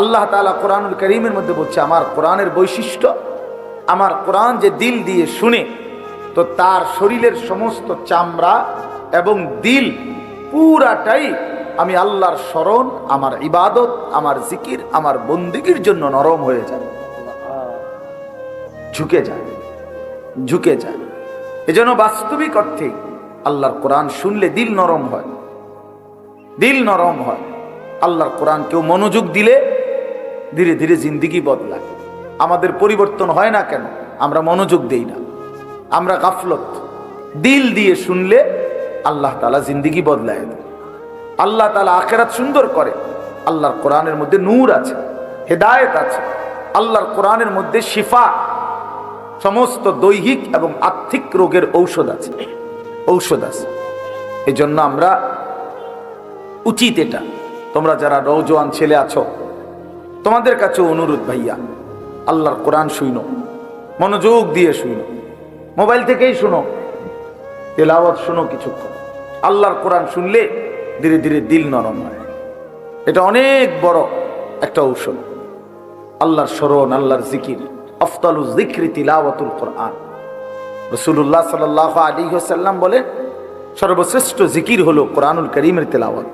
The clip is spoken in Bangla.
আল্লাহ তাআলা কোরআনুল কারীমের মধ্যে বলছে, আমার কোরআনের বৈশিষ্ট্য, আমার কোরআন যে দিল দিয়ে শুনে তো তার শরীরের সমস্ত চামড়া এবং দিল পুরাটাই আমি আল্লাহর স্মরণ, আমার ইবাদত, আমার জিকির, আমার বন্দেগীর জন্য নরম হয়ে যায়, ঝুঁকে যায়, ঝুঁকে যায়। এজন্য বাস্তবিক অর্থে আল্লাহর কোরআন শুনলে দিল নরম হয়, দিল নরম হয়। আল্লাহর কোরআন কেউ মনোযোগ দিলে ধীরে ধীরে জিন্দেগি বদলায়। আমাদের পরিবর্তন হয় না কেন? আমরা মনোযোগ দেই না, আমরা গাফলত। দিল দিয়ে শুনলে আল্লাহ তাআলা জিন্দেগি বদলায় দেয়, আল্লাহ তাআলা আখিরাত সুন্দর করে। আল্লাহর কোরআনের মধ্যে নূর আছে, হেদায়েত আছে, আল্লাহর কোরআনের মধ্যে শিফা, সমস্ত দৈহিক এবং আত্মিক রোগের ঔষধ আছে, ঔষধ আছে। এই জন্য আমরা উচিত এটা, তোমরা যারা নওজোয়ান ছেলে আছো তোমাদের কাছে অনুরোধ ভাইয়া, আল্লাহর কোরআন শুনো, মনোযোগ দিয়ে শুনো, মোবাইল থেকেই শুনো, তেলাওয়াত শুনো কিছুক্ষণ। আল্লাহর কোরআন শুনলে ধীরে ধীরে দিল নরম হয়। এটা অনেক বড় একটা ঔষধ। আল্লাহর স্মরণ, আল্লাহর জিকির, আফদালুজ যিকরি তিলাওয়াতুল কোরআন। রাসূলুল্লাহ সাল্লাল্লাহু আলাইহি ওয়াসাল্লাম বলেন, সর্বশ্রেষ্ঠ জিকির হলো কোরআনুল কারীমের তেলাওয়াত।